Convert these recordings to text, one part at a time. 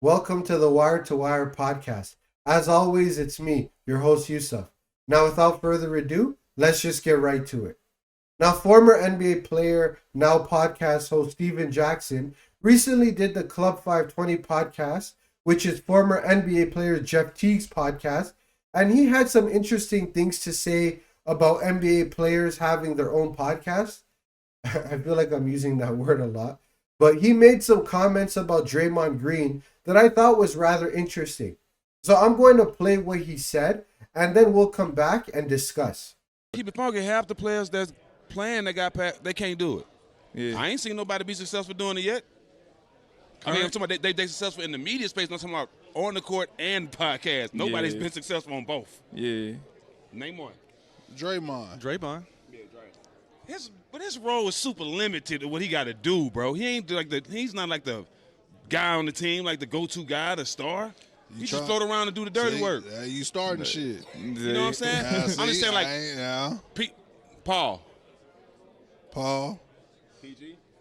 Welcome to the Wire to Wire podcast. As always, it's me, your host Yusuf. Now, without further ado, let's just get right to it. Now, former NBA player, now podcast host Steven Jackson recently did the Club 520 podcast, which is former NBA player Jeff Teague's podcast, and he had some interesting things to say about NBA players having their own podcast. I feel like I'm using that word a lot. But he made some comments about Draymond Green that I thought was rather interesting. So I'm going to play what he said, and then we'll come back and discuss. Keep it funky. Half the players that's playing they can't do it. Yeah. I ain't seen nobody be successful doing it yet. I mean, I'm talking about they successful in the media space. I'm talking about on the court and podcast. Nobody's been successful on both. Yeah. Name one. Draymond. But his role is super limited to what he got to do, bro. He's not like the guy on the team, like the go-to guy, the star. He just float around and do the dirty work. You starting shit. You know what I'm saying? Yeah, I'm just saying, like, Paul.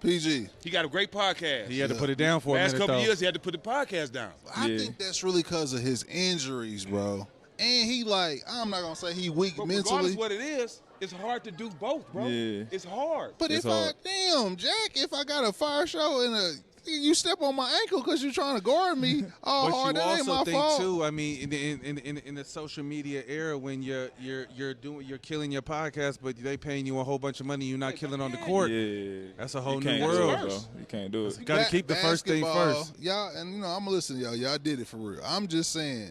PG. He got a great podcast. He had to put it down for a Last minute, couple though. of years, he had to put the podcast down. I think that's really because of his injuries, bro. And I'm not going to say he weak But mentally. regardless what it is, it's hard to do both, bro. Yeah. It's hard. But It's if hard. Jack, if I got a fire show and you step on my ankle because you're trying to guard me all But hard, you that ain't also my think fault. too. I mean, in the social media era, when you're killing your podcast, but they paying you a whole bunch of money, you're not killing on the court. Yeah, That's a whole you new can't do world, it, bro. bro. You can't do it. Got to keep the first thing Basketball, first. Y'all, and I'm gonna listen to y'all. Y'all did it for real. I'm just saying,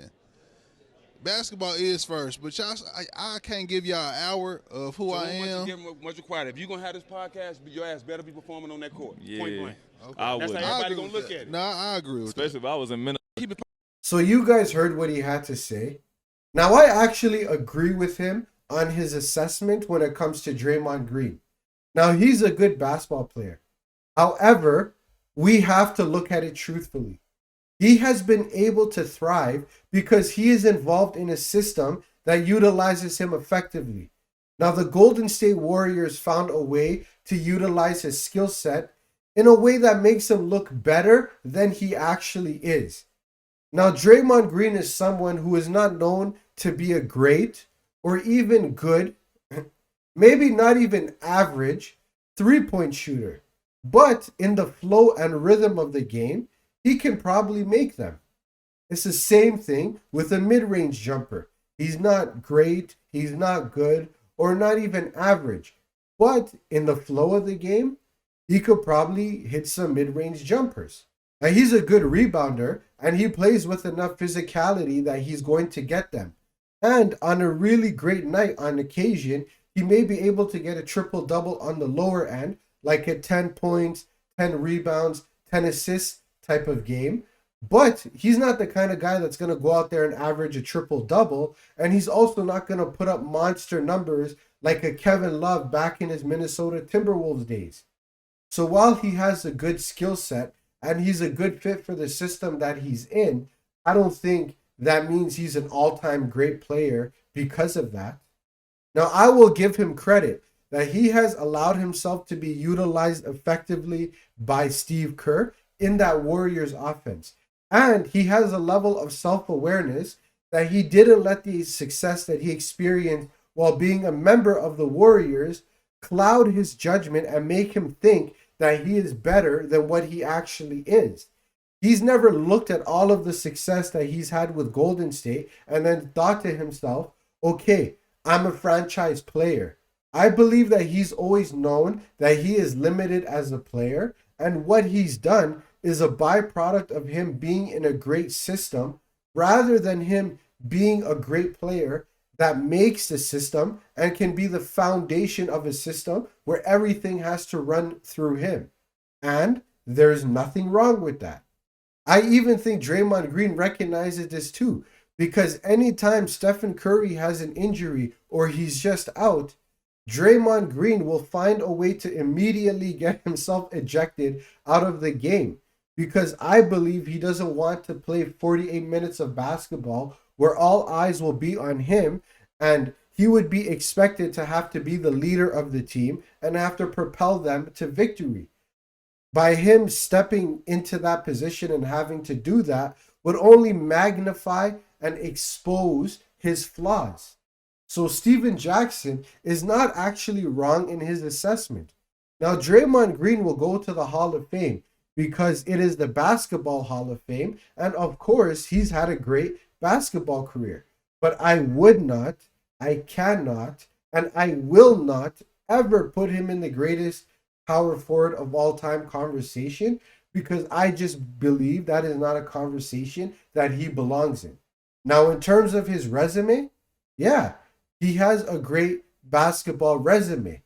basketball is first, but y'all, I can't give y'all an hour of who I am. Much required. If you're going to have this podcast, your ass better be performing on that court. Yeah. Point blank. I That's would, how everybody agree going to with look that. at it. Nah, I agree with especially if I was in Minnesota. So you guys heard what he had to say. Now, I actually agree with him on his assessment when it comes to Draymond Green. Now, he's a good basketball player. However, we have to look at it truthfully. He has been able to thrive because he is involved in a system that utilizes him effectively. Now, the Golden State Warriors found a way to utilize his skill set in a way that makes him look better than he actually is. Now, Draymond Green is someone who is not known to be a great or even good, maybe not even average, three-point shooter. But in the flow and rhythm of the game, he can probably make them. It's the same thing with a mid-range jumper. He's not great, he's not good, or not even average. But in the flow of the game, he could probably hit some mid-range jumpers. And he's a good rebounder, and he plays with enough physicality that he's going to get them. And on a really great night, on occasion, he may be able to get a triple-double on the lower end, like a 10 points, 10 rebounds, 10 assists type of game. But he's not the kind of guy that's going to go out there and average a triple-double, and he's also not going to put up monster numbers like a Kevin Love back in his Minnesota Timberwolves days. So while he has a good skill set and he's a good fit for the system that he's in, I don't think that means he's an all-time great player because of that. Now, I will give him credit that he has allowed himself to be utilized effectively by Steve Kerr in that Warriors offense. And he has a level of self-awareness that he didn't let the success that he experienced while being a member of the Warriors cloud his judgment and make him think that he is better than what he actually is. He's never looked at all of the success that he's had with Golden State and then thought to himself, okay, I'm a franchise player. I believe that he's always known that he is limited as a player, and what he's done is a byproduct of him being in a great system rather than him being a great player that makes the system and can be the foundation of a system where everything has to run through him. And there's nothing wrong with that. I even think Draymond Green recognizes this too, because anytime Stephen Curry has an injury or he's just out, Draymond Green will find a way to immediately get himself ejected out of the game, because I believe he doesn't want to play 48 minutes of basketball where all eyes will be on him, and he would be expected to have to be the leader of the team and have to propel them to victory. By him stepping into that position and having to do that would only magnify and expose his flaws. So Steven Jackson is not actually wrong in his assessment. Now, Draymond Green will go to the Hall of Fame because it is the Basketball Hall of Fame. And of course, he's had a great basketball career. But I would not, I cannot, and I will not ever put him in the greatest power forward of all time conversation because I just believe that is not a conversation that he belongs in. Now, in terms of his resume, yeah, he has a great basketball resume.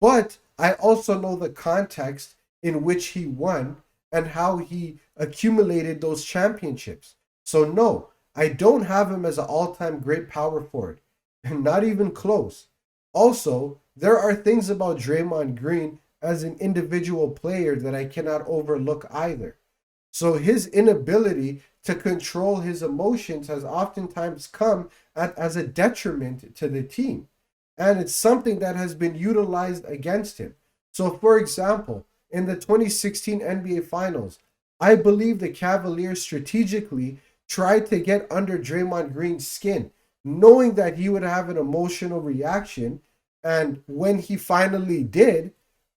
But I also know the context in which he won and how he accumulated those championships. So no, I don't have him as an all-time great power forward. Not even close. Also, there are things about Draymond Green as an individual player that I cannot overlook either. So his inability to control his emotions has oftentimes come as a detriment to the team. And it's something that has been utilized against him. So, for example, in the 2016 NBA Finals, I believe the Cavaliers strategically tried to get under Draymond Green's skin, knowing that he would have an emotional reaction. And when he finally did,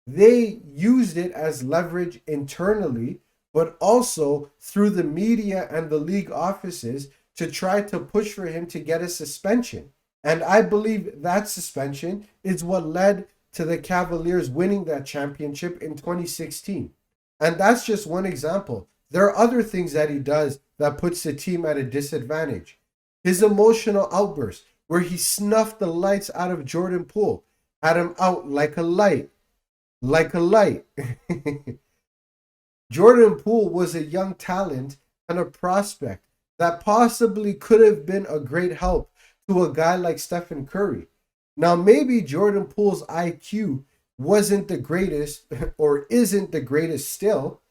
they used it as leverage internally, but also through the media and the league offices to try to push for him to get a suspension. And I believe that suspension is what led to the Cavaliers winning that championship in 2016. And that's just one example. There are other things that he does that puts the team at a disadvantage. His emotional outburst, where he snuffed the lights out of Jordan Poole, had him out like a light. Like a light. Jordan Poole was a young talent and a prospect that possibly could have been a great help to a guy like Stephen Curry. Now, maybe Jordan Poole's IQ wasn't the greatest or isn't the greatest still,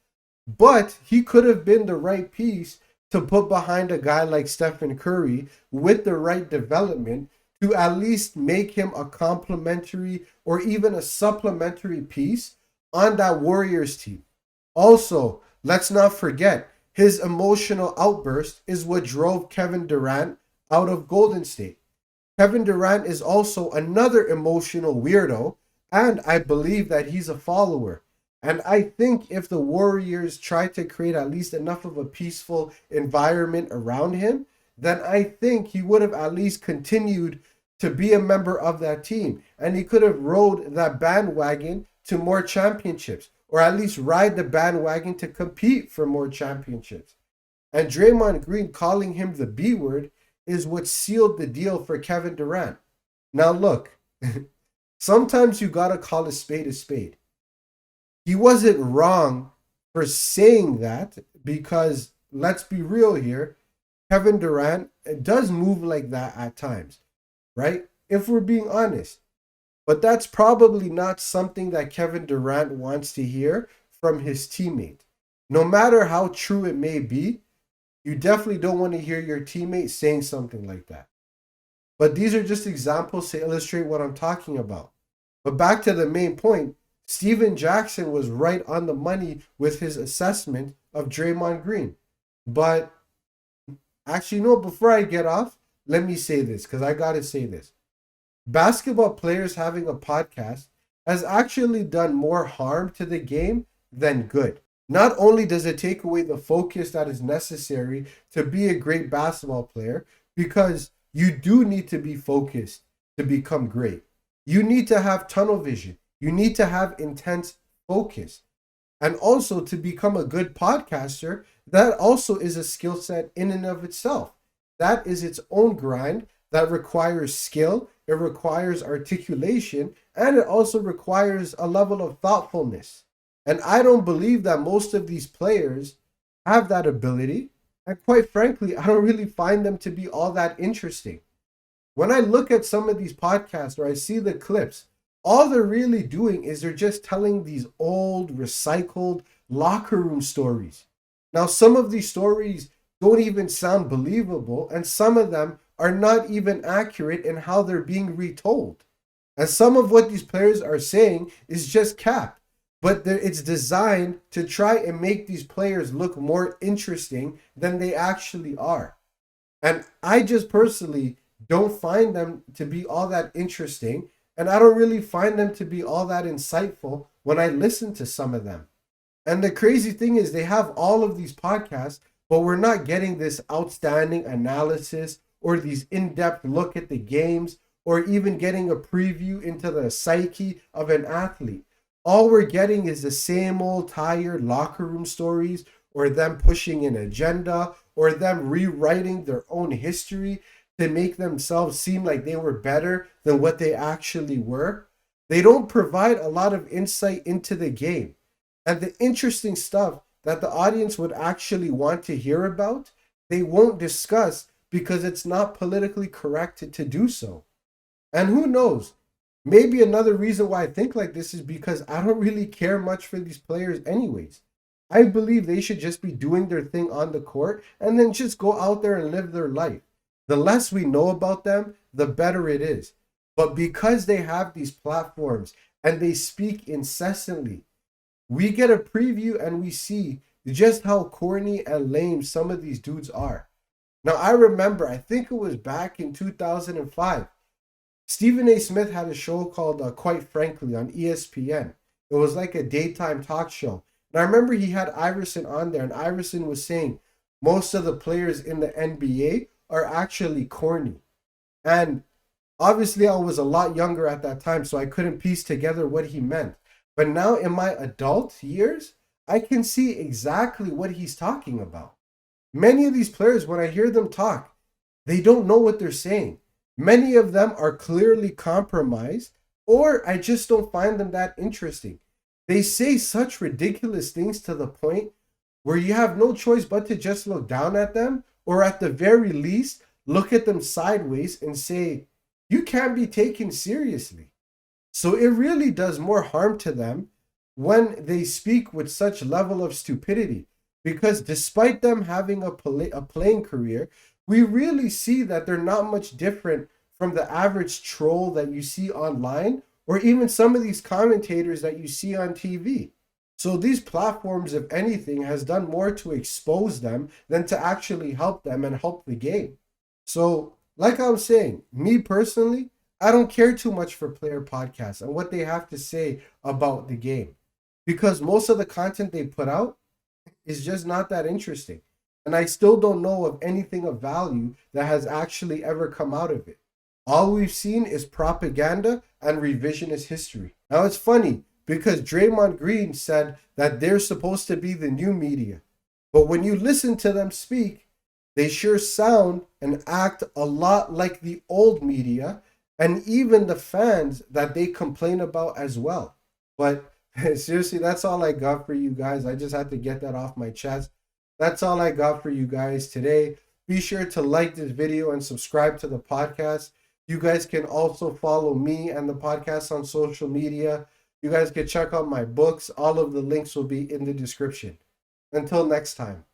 but he could have been the right piece to put behind a guy like Stephen Curry with the right development to at least make him a complementary or even a supplementary piece on that Warriors team. Also, let's not forget, his emotional outburst is what drove Kevin Durant out of Golden State. Kevin Durant is also another emotional weirdo, and I believe that he's a follower. And I think if the Warriors try to create at least enough of a peaceful environment around him, then I think he would have at least continued to be a member of that team. And he could have rode that bandwagon to more championships, or at least ride the bandwagon to compete for more championships. And Draymond Green calling him the B word is what sealed the deal for Kevin Durant. Now look, sometimes you gotta call a spade a spade. He wasn't wrong for saying that because, let's be real here, Kevin Durant does move like that at times, right? If we're being honest. But that's probably not something that Kevin Durant wants to hear from his teammate. No matter how true it may be, you definitely don't want to hear your teammate saying something like that. But these are just examples to illustrate what I'm talking about. But back to the main point, Steven Jackson was right on the money with his assessment of Draymond Green. But actually, no, before I get off, let me say this, because I got to say this. Basketball players having a podcast has actually done more harm to the game than good. Not only does it take away the focus that is necessary to be a great basketball player, because you do need to be focused to become great. You need to have tunnel vision. You need to have intense focus. And also to become a good podcaster, that also is a skill set in and of itself. That is its own grind that requires skill, it requires articulation, and it also requires a level of thoughtfulness. And I don't believe that most of these players have that ability. And quite frankly, I don't really find them to be all that interesting. When I look at some of these podcasts or I see the clips, all they're really doing is they're just telling these old, recycled locker room stories. Now, some of these stories don't even sound believable, and some of them are not even accurate in how they're being retold. And some of what these players are saying is just cap. but it's designed to try and make these players look more interesting than they actually are. And I just personally don't find them to be all that interesting, and I don't really find them to be all that insightful when I listen to some of them. And the crazy thing is they have all of these podcasts, but we're not getting this outstanding analysis or these in-depth look at the games or even getting a preview into the psyche of an athlete. All we're getting is the same old tired locker room stories, or them pushing an agenda, or them rewriting their own history to make themselves seem like they were better than what they actually were. They don't provide a lot of insight into the game. And the interesting stuff that the audience would actually want to hear about, they won't discuss because it's not politically correct to do so. And who knows? Maybe another reason why I think like this is because I don't really care much for these players anyways. I believe they should just be doing their thing on the court and then just go out there and live their life. The less we know about them, the better it is. But because they have these platforms and they speak incessantly, we get a preview and we see just how corny and lame some of these dudes are. Now, I remember, I think it was back in 2005, Stephen A. Smith had a show called Quite Frankly on ESPN. It was like a daytime talk show. And I remember he had Iverson on there, and Iverson was saying most of the players in the NBA are actually corny. And obviously, I was a lot younger at that time, so I couldn't piece together what he meant. But now in my adult years, I can see exactly what he's talking about. Many of these players, when I hear them talk, they don't know what they're saying. Many of them are clearly compromised, or I just don't find them that interesting. They say such ridiculous things to the point where you have no choice but to just look down at them, or at the very least, look at them sideways and say, you can't be taken seriously. So it really does more harm to them when they speak with such level of stupidity, because despite them having a playing career, we really see that they're not much different from the average troll that you see online, or even some of these commentators that you see on TV. So these platforms, if anything, has done more to expose them than to actually help them and help the game. So, like I was saying, me personally, I don't care too much for player podcasts and what they have to say about the game, because most of the content they put out is just not that interesting. And I still don't know of anything of value that has actually ever come out of it. All we've seen is propaganda and revisionist history. Now it's funny because Draymond Green said that they're supposed to be the new media. But when you listen to them speak, they sure sound and act a lot like the old media and even the fans that they complain about as well. But seriously, that's all I got for you guys. I just had to get that off my chest. That's all I got for you guys today. Be sure to like this video and subscribe to the podcast. You guys can also follow me and the podcast on social media. You guys can check out my books. All of the links will be in the description. Until next time.